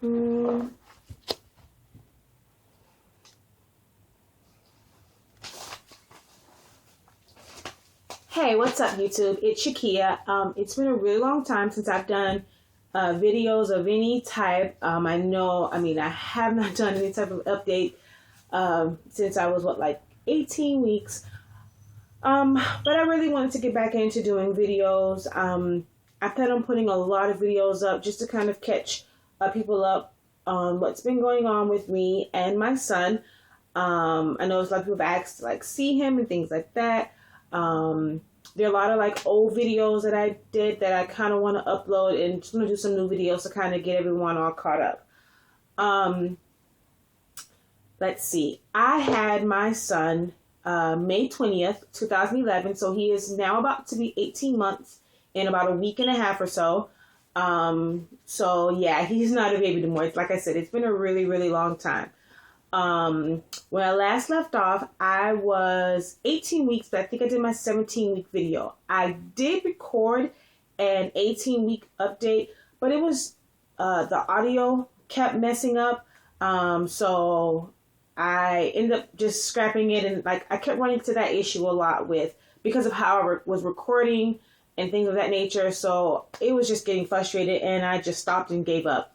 Mm. Hey, what's up, YouTube? It's Shakia. It's been a really long time since I've done videos of any type. I have not done any type of update since I was, like 18 weeks. But I really wanted to get back into doing videos. I plan on putting a lot of videos up just to kind of catch people up on what's been going on with me and my son. I know a lot of people have asked to see him and things like that. There are a lot of old videos that I did that I kind of want to upload, and just going to do some new videos to kind of get everyone all caught up. Let's see. I had my son May 20th, 2011, so he is now about to be 18 months in about a week and a half or so. So yeah, he's not a baby anymore. It's like I said, it's been a really, really long time. When I last left off, I was 18 weeks, but I think I did my 17-week video. I did record an 18-week update, but it was, the audio kept messing up. So I ended up just scrapping it, and I kept running into that issue a lot because of how I was recording and things of that nature. So it was just getting frustrated, and I just stopped and gave up.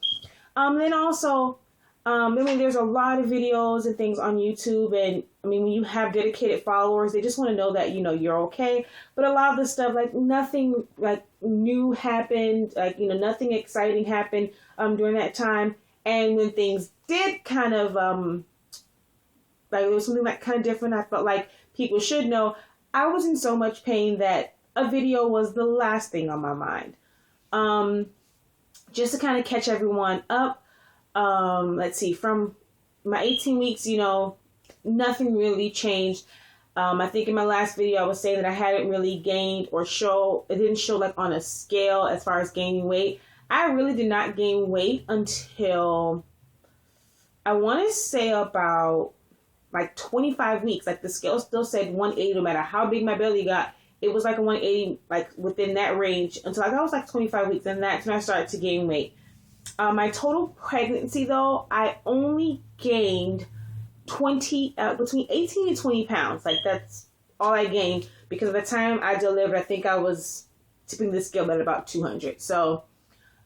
Then also, there's a lot of videos and things on YouTube, and when you have dedicated followers, they just want to know that, you're okay. But a lot of the stuff, nothing new happened, nothing exciting happened, during that time. And when things did kind of, it was something kind of different, I felt like people should know, I was in so much pain that a video was the last thing on my mind. Just to kind of catch everyone up. Let's see, from my 18 weeks, nothing really changed. I think in my last video, I was saying that I hadn't really gained it didn't show on a scale as far as gaining weight. I really did not gain weight until, I want to say about 25 weeks. The scale still said 180, no matter how big my belly got. It was a 180, within that range until I was 25 weeks. And that's when I started to gain weight. My total pregnancy, though, I only gained between 18 and 20 pounds. That's all I gained, because at the time I delivered, I think I was tipping the scale at about 200. So,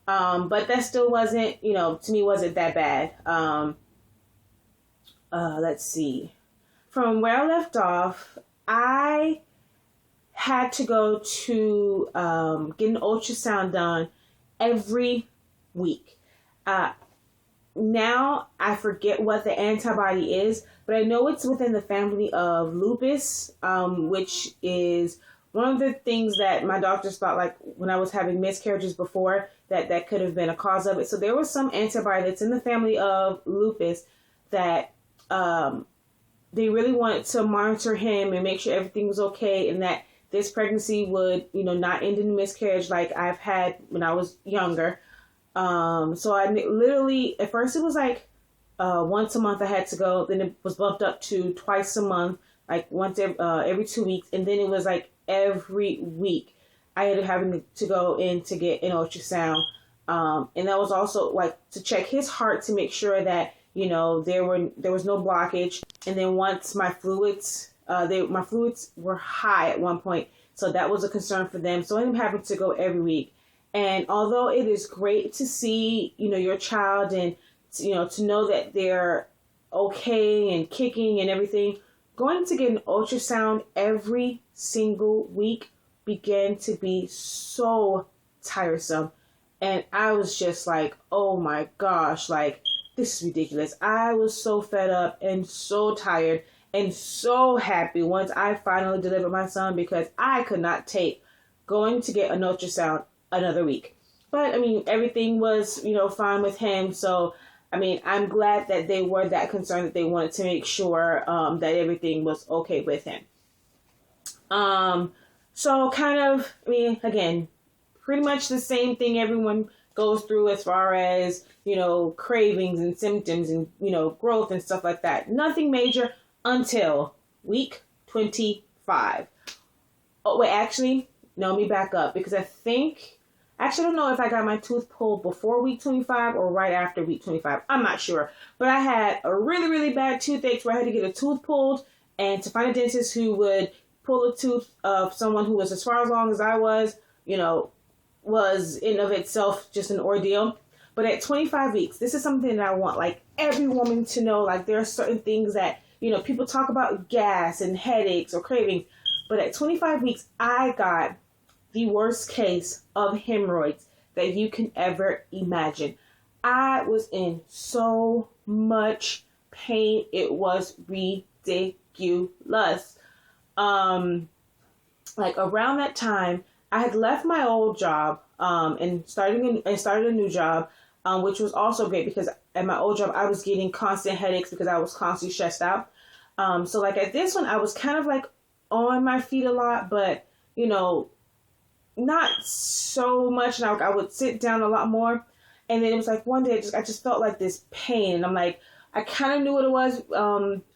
but that still wasn't, to me, wasn't that bad. Let's see. From where I left off, I had to go to get an ultrasound done every week. Now I forget what the antibody is, but I know it's within the family of lupus, which is one of the things that my doctors thought, when I was having miscarriages before, that could have been a cause of it. So there was some antibody that's in the family of lupus that they really wanted to monitor him and make sure everything was okay, and that this pregnancy would, not end in miscarriage like I've had when I was younger. So I literally, at first it was once a month I had to go. Then it was bumped up to twice a month, once every 2 weeks. And then it was every week I ended up having to go in to get an ultrasound. And that was also to check his heart to make sure that, there was no blockage. And then once my fluids were high at one point. So that was a concern for them. So I ended up having to go every week. And although it is great to see, your child and, to know that they're okay and kicking and everything, going to get an ultrasound every single week began to be so tiresome. And I was just oh my gosh, this is ridiculous. I was so fed up and so tired and so happy once I finally delivered my son, because I could not take going to get an ultrasound another week. But everything was, fine with him. So, I'm glad that they were that concerned, that they wanted to make sure that everything was okay with him. So kind of, again, pretty much the same thing everyone goes through as far as, cravings and symptoms and, growth and stuff like that. Nothing major until week 25. Oh, wait, actually, no, let me back up, because I think Actually, I don't know if I got my tooth pulled before week 25 or right after week 25. I'm not sure. But I had a really, really bad toothache where I had to get a tooth pulled, and to find a dentist who would pull a tooth of someone who was as far as long as I was, was in of itself just an ordeal. But at 25 weeks, this is something that I want like every woman to know. Like there are certain things that, people talk about gas and headaches or cravings. But at 25 weeks, I got the worst case of hemorrhoids that you can ever imagine. I was in so much pain. It was ridiculous. Like around that time, I had left my old job and started a new job, which was also great because at my old job, I was getting constant headaches because I was constantly stressed out. So like at this one, I was kind of like on my feet a lot, but, not so much. And I would sit down a lot more. And then it was like one day I just felt like this pain. And I'm like, I kind of knew what it was.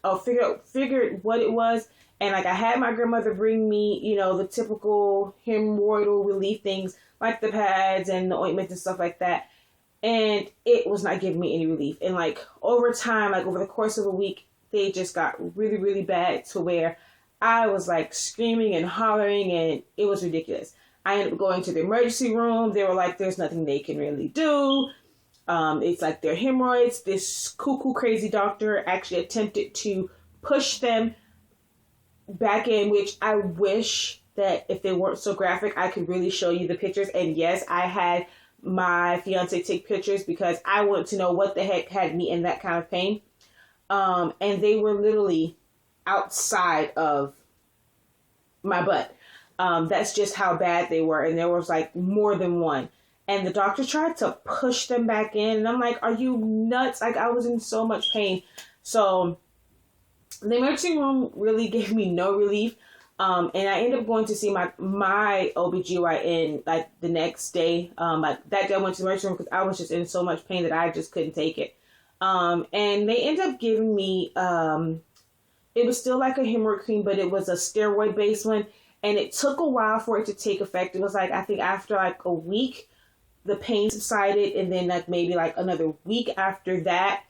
I figured what it was. And like I had my grandmother bring me, the typical hemorrhoidal relief things like the pads and the ointments and stuff like that. And it was not giving me any relief. And like over time, like over the course of a week, they just got really, really bad to where I was like screaming and hollering, and it was ridiculous. I ended up going to the emergency room. They were like, there's nothing they can really do. It's like their hemorrhoids. This cuckoo crazy doctor actually attempted to push them back in, which I wish that if they weren't so graphic, I could really show you the pictures. And yes, I had my fiance take pictures because I wanted to know what the heck had me in that kind of pain. And they were literally outside of my butt. That's just how bad they were. And there was like more than one. And the doctor tried to push them back in. And I'm like, are you nuts? Like I was in so much pain. So the emergency room really gave me no relief. And I ended up going to see my OBGYN like the next day. Like that day I went to the emergency room because I was just in so much pain that I just couldn't take it. And they ended up giving me, it was still like a hemorrhoid cream, but it was a steroid based one. And it took a while for it to take effect. It was like, I think after like a week, the pain subsided. And then like maybe like another week after that,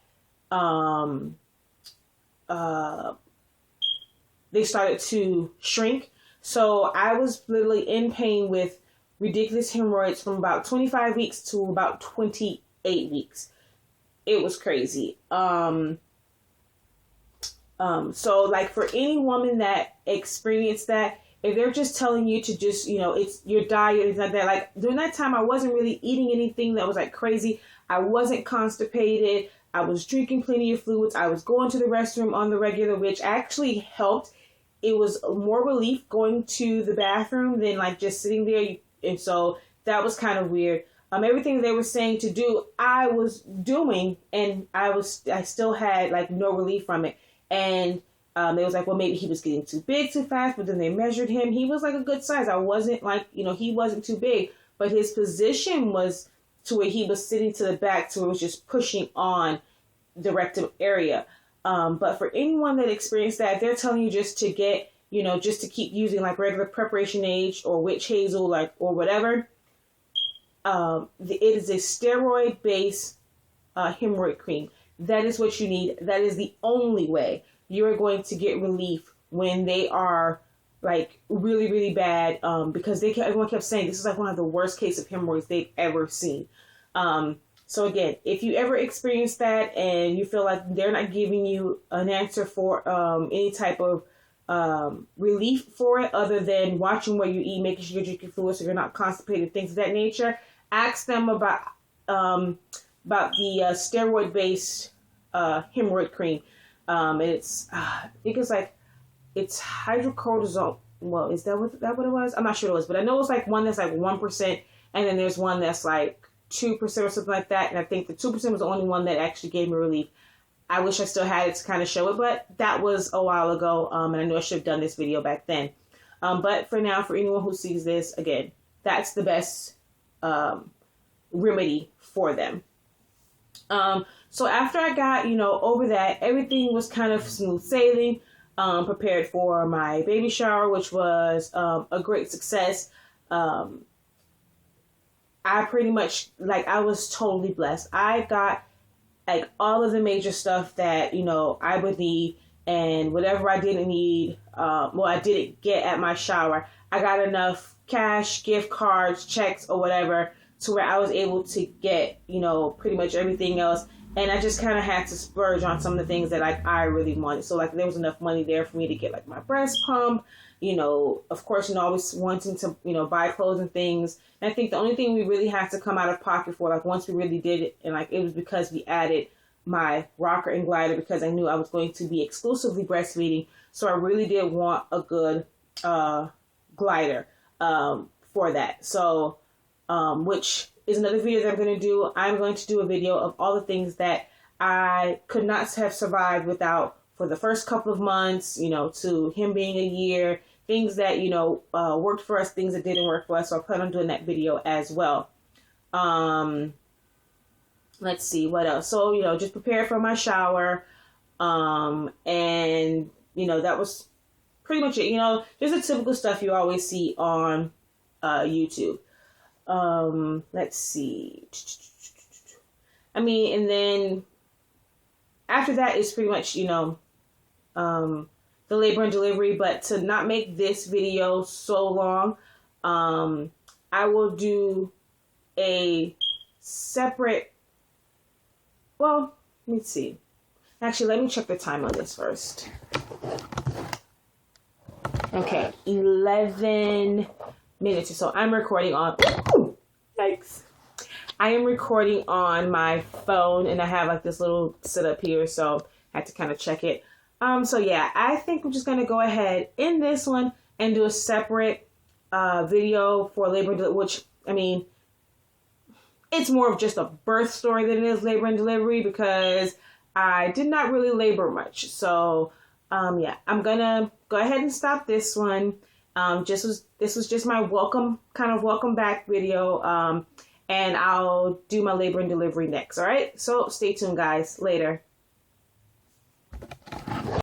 they started to shrink. So I was literally in pain with ridiculous hemorrhoids from about 25 weeks to about 28 weeks. It was crazy. So like for any woman that experienced that, if they're just telling you to just, it's your diet and like that, like during that time, I wasn't really eating anything that was like crazy. I wasn't constipated. I was drinking plenty of fluids. I was going to the restroom on the regular, which actually helped. It was more relief going to the bathroom than like just sitting there. And so that was kind of weird. Everything they were saying to do, I was doing, and I still had like no relief from it. And they was like, well, maybe he was getting too big too fast, but then they measured him. He was like a good size. I wasn't like, he wasn't too big, but his position was to where he was sitting to the back, so it was just pushing on the rectum area. But for anyone that experienced that, they're telling you just to get, just to keep using like regular preparation age or witch hazel, like, or whatever. It is a steroid-based hemorrhoid cream. That is what you need. That is the only way you're going to get relief when they are like really, really bad. Because everyone kept saying this is like one of the worst cases of hemorrhoids they've ever seen. So again, if you ever experience that and you feel like they're not giving you an answer for any type of relief for it other than watching what you eat, making sure you're drinking fluids so you're not constipated, things of that nature, ask them about the steroid-based hemorrhoid cream. And it's I think it's like it's hydrocortisone. Well, is that what it was? I'm not sure what it was, but I know it's like one that's like 1%, and then there's one that's like 2% or something like that. And I think the 2% was the only one that actually gave me relief. I wish I still had it to kind of show it, but that was a while ago. And I know I should have done this video back then. But for now, for anyone who sees this, again, that's the best remedy for them. So after I got, over that, everything was kind of smooth sailing. Prepared for my baby shower, which was a great success. I pretty much, like, I was totally blessed. I got like all of the major stuff that, you know, I would need, and whatever I didn't need, well, I didn't get at my shower, I got enough cash, gift cards, checks, or whatever, to where I was able to get, you know, pretty much everything else. And I just kind of had to splurge on some of the things that, like, I really wanted. So, like, there was enough money there for me to get, like, my breast pump, you know, of course, you know, always wanting to, you know, buy clothes and things. And I think the only thing we really had to come out of pocket for, like, once we really did it, and, like, it was because we added my rocker and glider, because I knew I was going to be exclusively breastfeeding. So I really did want a good glider for that. So, which is another video that I'm going to do. I'm going to do a video of all the things that I could not have survived without for the first couple of months, you know, to him being a year, things that, you know, worked for us, things that didn't work for us. So I plan on doing that video as well. Let's see what else. So, you know, just prepare for my shower. And, you know, that was pretty much it. You know, just the typical stuff you always see on YouTube. Let's see. I mean, and then after that is pretty much, you know, the labor and delivery. But to not make this video so long, I will do a separate, well, let me see. Actually, let me check the time on this first. Okay, 11 minutes or so. I'm recording on, yikes. I am recording on my phone, and I have like this little setup here, so I had to kind of check it. So yeah, I think I'm just going to go ahead in this one and do a separate video for labor and delivery, which, I mean, it's more of just a birth story than it is labor and delivery, because I did not really labor much. So yeah, I'm going to go ahead and stop this one. This was just my welcome back video. And I'll do my labor and delivery next. All right. So stay tuned, guys. Later.